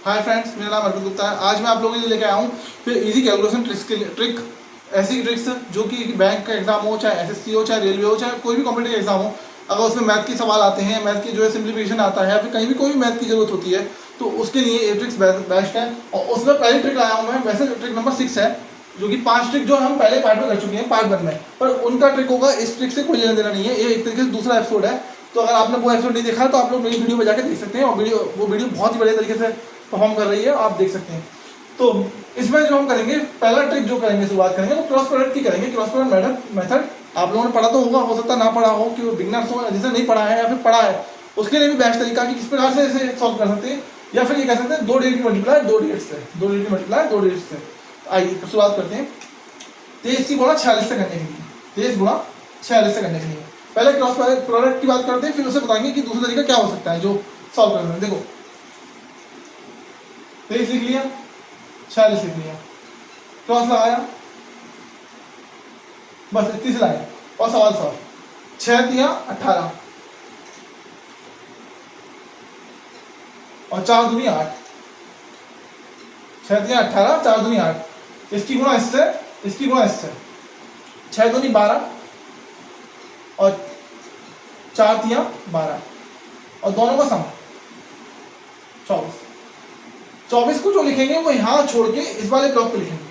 Hi friends, मेरा नाम अर्पित गुप्ता है। आज मैं आप लोगों के लिए लेके आया हूँ फिर इजी कैलकुलेशन ट्रिक। ऐसी ट्रिक्स जो कि बैंक का एग्जाम हो, चाहे एसएससी हो, चाहे रेलवे हो, चाहे कोई भी कॉम्पिटेटिव एग्जाम हो, अगर उसमें मैथ के सवाल आते हैं, मैथ की जो है सिंप्लीफिकेशन आता है, या फिर कहीं भी कोई भी मैथ की जरूरत होती है, तो उसके लिए ये ट्रिक्स बेस्ट है। और उसमें पहली ट्रिक लाया हूँ मैं, वैसे ट्रिक नंबर 6 है, जो कि 5 ट्रिक जो हम पहले पार्ट में कर चुके हैं, पार्ट 1 में, पर उनका ट्रिक होगा, इस ट्रिक से कोई लेना देना नहीं है। ये एक तरीके से दूसरा एपिसोड है। तो अगर आपने वो एपिसोड नहीं देखा तो आप लोग मेरी वीडियो में जाकर देख सकते हैं, और वो वीडियो बहुत ही बढ़िया तरीके से परफॉर्म कर रही है, आप देख सकते हैं। तो इसमें जो हम करेंगे, पहला ट्रिक जो करेंगे, शुरुआत करेंगे वो क्रॉस प्रोडक्ट की करेंगे। क्रॉस प्रोडक्ट मेथड आप लोगों ने पढ़ा तो होगा, हो सकता ना पढ़ा हो, कि वो बिगनर्स हो, जिसे नहीं पढ़ा है या फिर पढ़ा है, उसके लिए भी बेस्ट तरीका कि किस प्रकार से इसे सॉल्व कर सकते हैं। या फिर ये कह सकते हैं 2 डिजिट मल्टीप्लाई 2 डिजिट से, 2 डिजिट मल्टीप्लाई 2 डिजिट से। आइए तो शुरुआत करते हैं। 23 गुणा 46 से करने के लिए, 23 गुणा 46 से करने के लिए पहले क्रॉस प्रोडक्ट की बात करते हैं, फिर उसे बताएंगे कि दूसरा तरीका क्या हो सकता है जो सॉल्व करना है। देखो 23 लिख लिया, 46 लिख लिया, क्रॉस लगाया, बस इतनी सी लाइन और सवाल सॉल्व। 6 दिया 18 और 4 दूनी 8, 6 दिया 18, 4 दूनी 8, इसकी गुणा इससे, इसकी गुणा इससे, 6 दूनी 12 और 4 दिया 12, और दोनों का सम 24। 24 को जो लिखेंगे वो यहां छोड़ के इस वाले ब्लॉक पे लिखेंगे,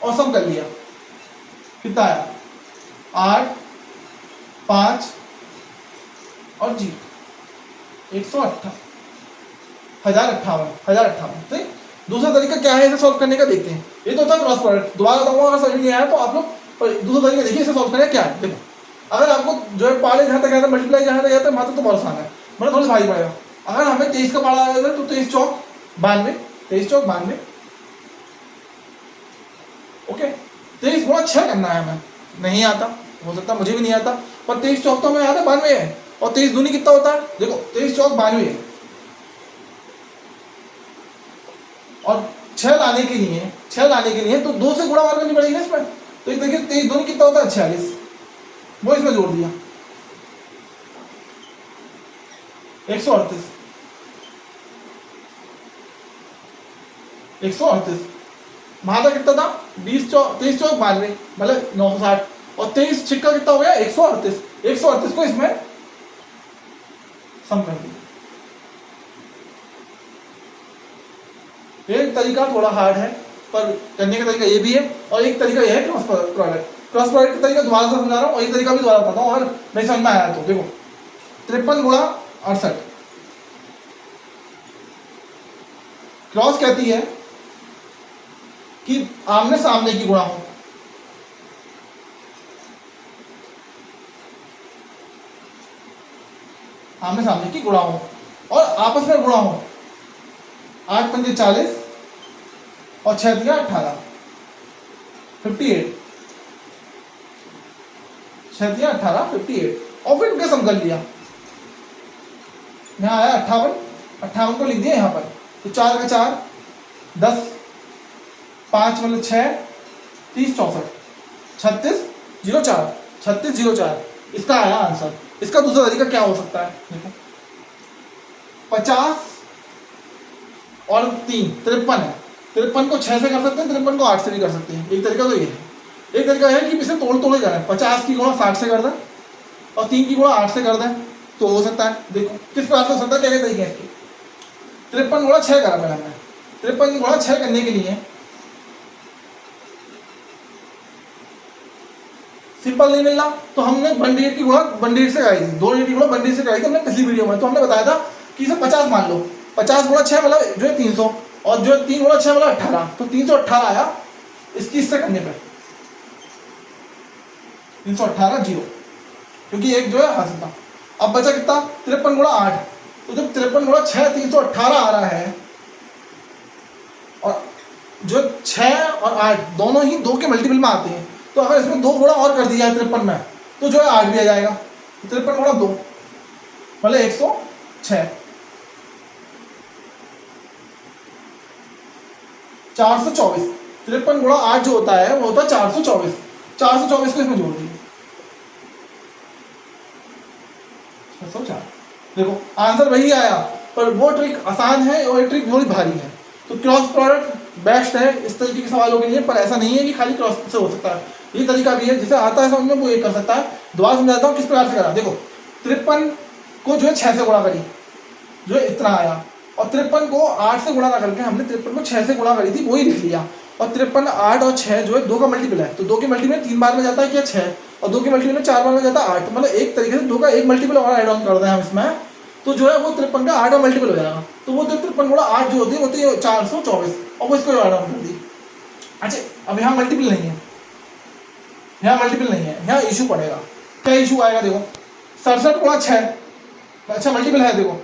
और सम कर लिया। कितना आया? 8, 5 और 0, 1058। ठीक, दूसरा तरीका क्या है इसे सॉल्व करने का, देखते हैं। ये तो था क्रॉस प्रोडक्ट। दोबारा बताऊंगा, अगर समझ नहीं आया तो आप लोग दूसरा तरीका देखिए इसे सॉल्व करने क्या है। देखो, अगर आपको जो है पाले जहां तक आता है, मल्टीप्लाई जहां तक आता है, मात्र तो बहुत आसान है, मतलब थोड़ा भारी पड़ेगा। अगर हमें 23 का पाला आया तो 23 चौक 92, 23 चौक 92। ओके, 23 गुणा 6 करना है हमें, नहीं आता, हो सकता मुझे भी नहीं आता, पर 23 चौक तो हमें आता है 92 है, और 23 दूनी कितना होता है? देखो 23 चौक 92 है, और 6 लाने के लिए तो 2 से गुणा और करनी पड़ेगी इसमें। तो एक देखिए 23 दूनी कितना होता है? 46, वो इसमें जोड़ दिया, 138, 138। वहां तक कितना था? 23 चौक 92, मतलब 960, और 23 छिक्का कितना हो गया? 138। 138 को इसमें सम कर दिया। एक तरीका थोड़ा हार्ड है, पर करने का तरीका ये भी है, और एक तरीका ये है क्रॉस प्रोडक्ट। क्रॉस प्रोडक्ट का तरीका दोबारा से समझा रहा हूँ, और एक तरीका भी दोबारा बताता हूँ, अगर नहीं समझ में आया तो। देखो 53 गुणा 68, क्रॉस कहती है कि आमने सामने की गुणा हो, आमने सामने की गुणा हो और आपस में गुणा हो। 8 पंजे 40 और 6 दिया 18, 58, 6 दिया 18, 58, और फिर उनका सम कर लिया। यहाँ आया 58, 58 को लिख दिया यहाँ पर, तो 4 का 4 10, 5 मतलब 6, 30 64, 36 04, 36 04, इसका आया आंसर। इसका दूसरा तरीका क्या हो सकता है? देखो 50 और 3 53 है, 53 को 6 से कर सकते हैं, 53 को 8 से भी कर सकते हैं। एक तरीका तो ये है। एक तरीका है कि इसे तोड़ तोड़ करें, 50 की गुणा 60 से कर दें और 3 की गुणा 8 से कर दें, तो हो सकता है। देखो किस प्रकार से हो सकता है, क्या क्या तरीके हैं इसके। 53 गुणा 6 करा पहले हमने, 53 गुणा 6 करने के लिए सिंपल नहीं मिलना, तो हमने 1 डिजिट की गुणा 1 डिजिट से कराई थी, 2 डिजिट की गुणा 1 डिजिट से कराई थी हमने पिछली वीडियो में। तो हमने बताया था कि इसे 50 मान लो, 50 गुणा 6 मतलब जो है 300, और जो है 3 गुणा 6 मतलब 18, तो 318 आया इसकी इससे करने पे, 318 0, क्योंकि एक जो है हासिल था। अब बचा कितना? 53 गुणा 8, तो जब 53 गुणा 6 318 आ रहा है, और जो 6 और 8 दोनों ही 2 के मल्टीपल में आते हैं, तो अगर इसमें 2 गुणा और कर दिया है 53 में, तो जो है 8 भी आ जाएगा। 53 गुणा 2 मतलब 106, 424। 53 गुणा 8 जो होता है वो होता है 424। 424 को इसमें जोड़ दिए, 604। देखो आंसर वही आया, पर वो ट्रिक आसान है और ये ट्रिक थोड़ी भारी है। तो क्रॉस प्रोडक्ट बेस्ट है इस तरीके के सवालों के लिए, पर ऐसा नहीं है कि खाली क्रॉस से हो सकता है, ये तरीका भी है जिसे आता है समझ में वो ये कर सकता है। दोबारा समझाता हूँ किस प्रकार से करा। देखो 53 को जो है 6 से गुणा करी, जो है इतना आया, और 53 को 8 से गुणा ना करके हमने 53 को 6 से गुणा करी थी, वही लिख लिया। और 53 8 और 6 जो है 2 का मल्टीपल है, तो 2 के मल्टीपल 3 बार में जाता है क्या 6, और 2 के मल्टीपल में 4 बार में जाता है 8, तो मतलब एक तरीके से 2 का एक मल्टीपल और ऐड ऑन कर दें हम इसमें, तो जो है वो 53 का 8 और मल्टीपल हो जाएगा। तो वो 53 गुणा 8 जो होती है वो होती है 424, और वो इसको ऐड ऑन कर दी। अच्छा अब यहाँ मल्टीपल नहीं है, यहाँ मल्टीपल नहीं है, यहाँ इशू पड़ेगा। क्या इशू आएगा देखो, 67 गुणा 6, अच्छा मल्टीपल है देखो,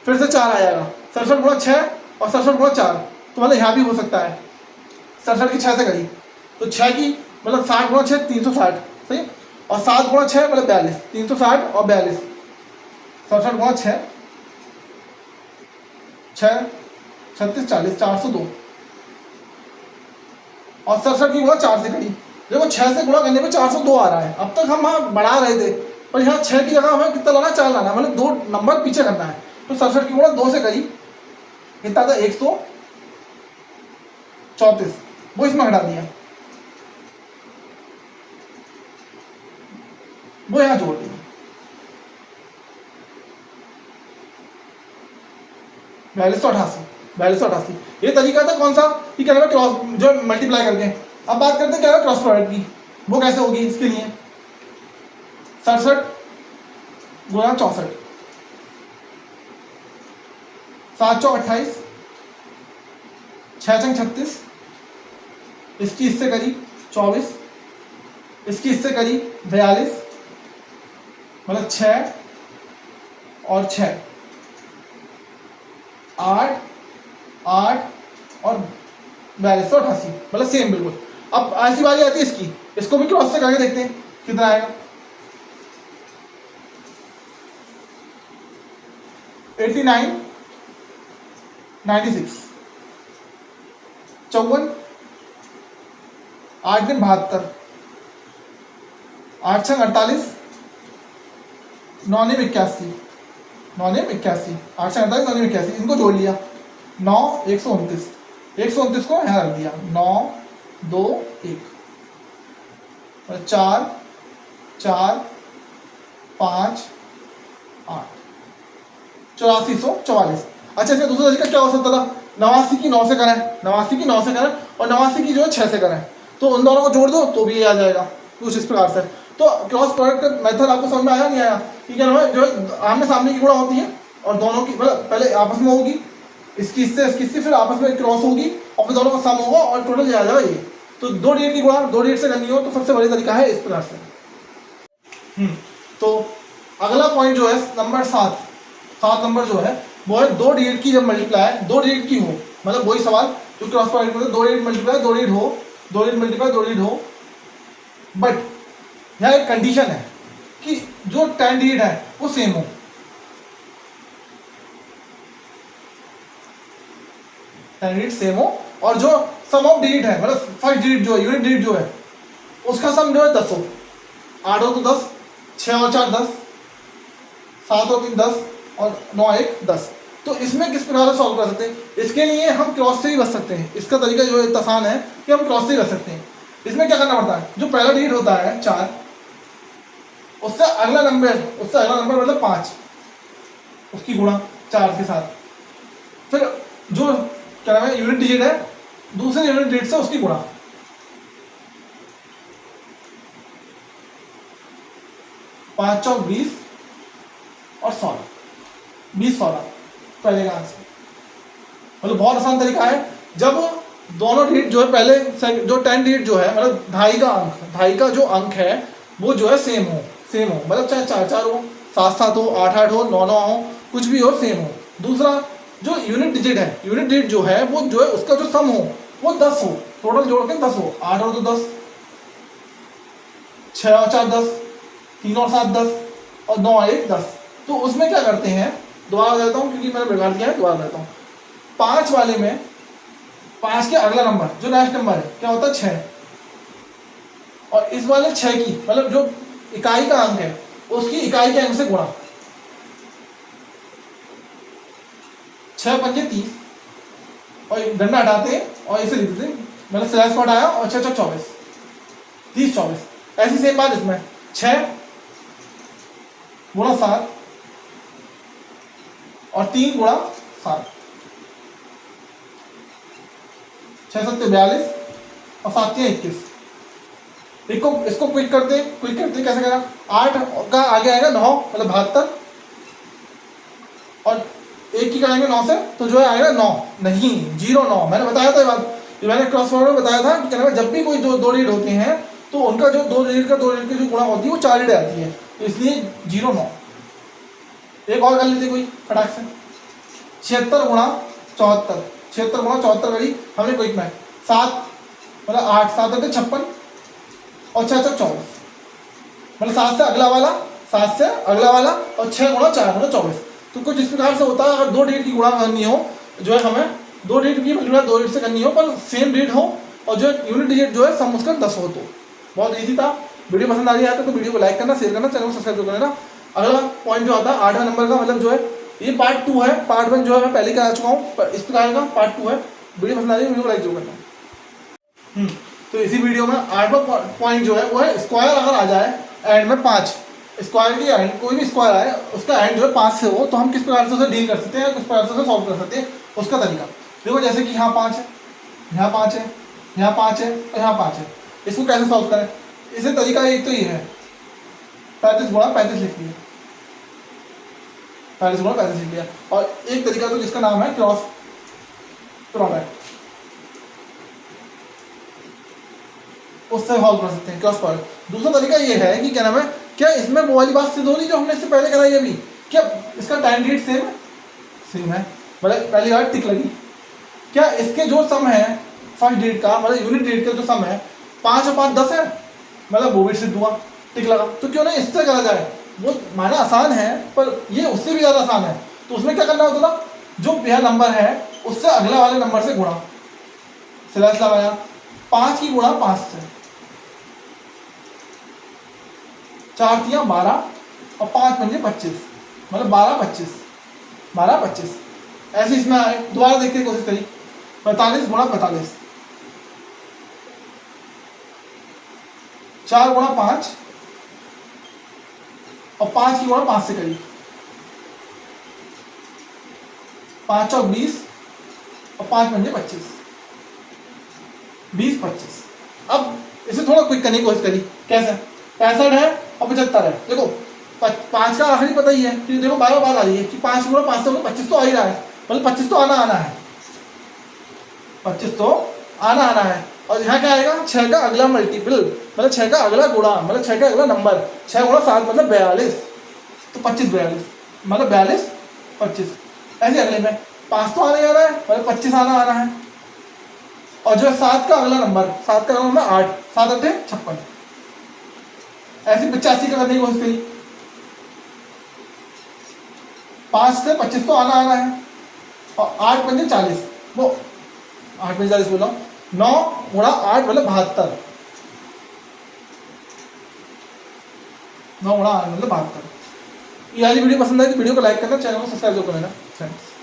फिर से 4 आएगा, 67 गुणा 6 और 67 गुणा 4, तो मतलब यहाँ भी हो सकता है 67 की 6 से करी, तो 6 की मतलब 60 गुणा 6 360, सही, और 7 गुणा 6 मतलब 42, 360 और 42, 67 गुणा 6 6 36 40 402, और 67 की गुणा 4 से करी, देखो 6 से गुणा करने पे 402 आ रहा है। अब तक हम वहाँ बढ़ा रहे थे, पर यहाँ 6 की जगह हमें कितना लाना, 4 लाना, मतलब 2 नंबर पीछे करना है। तो 67 की गुणा 2 से करी, कितना था 134, वो इसमें हटा दिया, वो यहाँ जोड़ दिया, 4288। ये तरीका था कौन सा कि क्या नाम है, क्रॉस जो मल्टीप्लाई करके। अब बात करते हैं क्या है क्रॉस प्रोडक्ट की, वो कैसे होगी इसके लिए, 67 गुणा 64, 7 चौक 28, 6 चंग 36, इसकी इससे करी 24, इसकी इससे करी 42, मतलब 6 और 6 8 8 और 4288, मतलब सेम बिल्कुल। अब ऐसी बारी आती है इसकी, इसको भी क्रॉस से करके देखते हैं कितना आएगा। 89 96, 54 8 दिन 72, 8 छंग 48, 9 ने 81, 9 ने 81, 8 छंग 48, 9 ने 81, इनको जोड़ लिया 9 129, 129 को यहाँ रख दिया 9 2 1, 4 4 5 8, 8444। अच्छा इसमें दूसरा तरीका क्या हो सकता था, 89 की 9 से करें, 89 की 9 से करें और 89 की जो है 6 से करें, तो उन दोनों को जोड़ दो तो भी ये आ जाएगा कुछ इस प्रकार से। तो क्रॉस प्रोडक्ट का मेथड आपको समझ में आया नहीं आया, कि क्या नाम है जो आमने सामने की गुणा होती है और दोनों की मतलब पहले आपस में होगी, इसकी इससे फिर आपस में क्रॉस होगी और फिर दोनों का सम होगा और टोटल आ जाएगा ये। तो 2 डिजिट की गुणा 2 डिजिट से करनी हो तो सबसे बड़ी तरीका है इस प्रकार से। तो अगला पॉइंट जो है नंबर 7 नंबर जो है वो है 2 डिजिट की जब मल्टीप्लाई 2 डिजिट की हो, मतलब वही सवाल जो क्रॉस प्रोडक्ट में 2 डिजिट मल्टीप्लाई 2 डिजिट हो, 2 डिजिट मल्टीप्लाई 2 डिजिट हो, बट यहाँ एक कंडीशन है कि जो 10 डिजिट है वो सेम हो। डिजिट सेम हो और जो सम ऑफ डिजिट है मतलब फर्स्ट डिजिट जो है यूनिट डिजिट जो है उसका सम जो है 10 हो, 8 हो तो 10, 6 और 4 10, 7 और 3 10 और 9 1 10। तो इसमें किस प्रकार से सॉल्व कर सकते हैं, इसके लिए हम क्रॉस से ही बच सकते हैं। इसका तरीका जो है इतना आसान है कि हम क्रॉस से ही बच सकते हैं। इसमें क्या करना पड़ता है, जो पहला डिजिट होता है 4, उससे अगला नंबर मतलब 5, उसकी गुणा 4 के साथ, फिर जो क्या नाम है यूनिट डिजिट है दूसरे यूनिट डिजिट से उसकी गुणा, 5 चौक 20 और 16, 20 16 पहले का आंसर। मतलब बहुत आसान तरीका है। जब दोनों डिजिट जो है पहले जो 10 डिजिट जो है मतलब ढाई का जो अंक है वो जो है सेम हो, मतलब चाहे 4 4 हो, 7 7 हो, 8 8 हो, 9 9 हो, कुछ भी हो सेम हो। दूसरा जो यूनिट डिजिट जो है वो जो है उसका जो सम हो वो 10 हो, टोटल जोड़ के 10 हो, 8 और 2 10, 6 और 4 10, 3 और 7 10 और 9 और 1 10। तो उसमें क्या करते हैं, दोबारा देता हूँ क्योंकि मैंने बिगाड़ दिया है, दोबारा देता हूँ। 5 वाले में 5 के अगला नंबर जो नेक्स्ट नंबर है क्या होता है 6, और इस वाले 6 की मतलब जो इकाई का अंक है उसकी इकाई के अंक से गुणा, 6 पंजे 30 और डंडा हटाते हैं और इसे लिख देते हैं, मतलब स्लैश को हटाया और 6 6 24 30 24। ऐसी सेम बात इसमें 6 गुणा 7 और 3 गुणा 7, 6 7 42 और 7 21। इसको क्विक करते कैसे करा, 8 का आगे आएगा 9 मतलब 72 और 1 की कराएंगे 9 से तो जो है आएगा 9 नहीं 0 9। मैंने बताया था ये बात, ये मैंने क्रॉस वर्ड में बताया था कि क्या नाम है, जब भी कोई दो रीड होते हैं तो उनका जो दो रीड की जो गुणा होती है वो 4 रीड आती है, तो इसलिए 0 9। एक और कर लेते कोई फटाक से, 76 गुणा 74, 76 गुणा 74 करी हमने क्विक में, 7 मतलब 8 7 8 56 और 6 6 24 मतलब 7 से अगला वाला और 6 गुणा 4 गुणा 24। तो कुछ इस प्रकार से होता है, अगर 2 डिजिट की गुणा करनी हो जो है हमें 2 डिजिट की मल्टीप्लाई 2 डिजिट से करनी हो पर सेम डिजिट हो और जो यूनिट डिजिट जो है सम उसका 10 हो, तो बहुत ईजी था। वीडियो पसंद आ रही है तो वीडियो को लाइक करना, शेयर करना, चैनल को सब्सक्राइब कर लेना। अगला पॉइंट जो आता है 8वां नंबर का, मतलब जो है ये पार्ट 2 है, पार्ट 1 जो है मैं पहले करा चुका हूँ, इस प्रकार का पार्ट 2 है। वीडियो पसंद आ रही है वीडियो को लाइक जरूर करना। तो इसी वीडियो में 8वां पॉइंट जो है वो है स्क्वायर अगर आ जाए एंड में 5, स्क्वायर की एंड कोई भी स्क्वायर आए उसका एंड जो है 5 से हो तो हम किस प्रकार से उसे डील कर सकते हैं, किस प्रकार से उसे सॉल्व कर सकते हैं, उसका तरीका देखो। जैसे कि यहाँ 5 है, यहाँ 5 है, यहाँ 5 है और यहाँ 5 है, इसको कैसे सॉल्व करें, इसे तरीका एक तो ये है 35 गुणा 35 लिख लिया, 35 गुणा 35 लिख लिया। और एक तरीका तो जिसका नाम है क्रॉस प्रोडक्ट, उससे सॉल्व कर सकते हैं क्रॉस प्रोडक्ट। दूसरा तरीका ये है कि क्या नाम है, क्या इसमें वो वाली बात सिद्ध हो रही जो हमने इससे पहले कराई अभी, क्या इसका टाइम डिजिट सेम है, मतलब पहली बार टिक लगी, क्या इसके जो सम है फर्स्ट डिजिट का मतलब यूनिट डिजिट का जो सम है 5 और 5 10 है, मतलब वो भी सिद्ध हुआ, टिक लगा। तो क्यों नहीं इससे करा जाए, वो माना आसान है पर ये उससे भी ज़्यादा आसान है। तो उसमें क्या करना होता था, जो यह नंबर है उससे अगला वाले नंबर से गुणा, स्लैश लगाया, 5 की गुणा 5 से, 4 तियां 12 और 5 पंजे 25 मतलब 12 25 ऐसे इसमें आए। दोबारा देखने की कोशिश करी, 45 गुणा 45, 4 गुणा 5 और 5 की गुणा 5 से करी, 5 चौक 20 और 5 पंजे 25 20 25। अब इसे थोड़ा क्विक करने की कोशिश करी, कैसे 65 है और 75 है। देखो 5 का आखिरी पता ही है कि देखो बार बार आ रही है कि 5 गुणा 5 से 25 तो आ ही रहा है, मतलब 25 तो आना है, 25 तो आना है। और यहाँ क्या आएगा, 6 का अगला मल्टीपल मतलब 6 का अगला गुणा मतलब 6 का अगला नंबर, 6 गुणा 7 मतलब 42, तो 25 42 मतलब 42 25। ऐसे अगले में 5 तो आने आ रहा है मतलब 25 आना है। और जो है 7 का अगला नंबर 8, 7 8 56। ऐसी 85 का करने की कोशिश करी, 5 से 25 तो आना है और 8 पंजे 40, वो 8 पंजे 40 बोला, 9 गुणा 8 मतलब 72, 9 गुणा 8 मतलब 72। ये वाली वीडियो पसंद आई तो वीडियो को लाइक करना, चैनल को सब्सक्राइब करना फ्रेंड्स।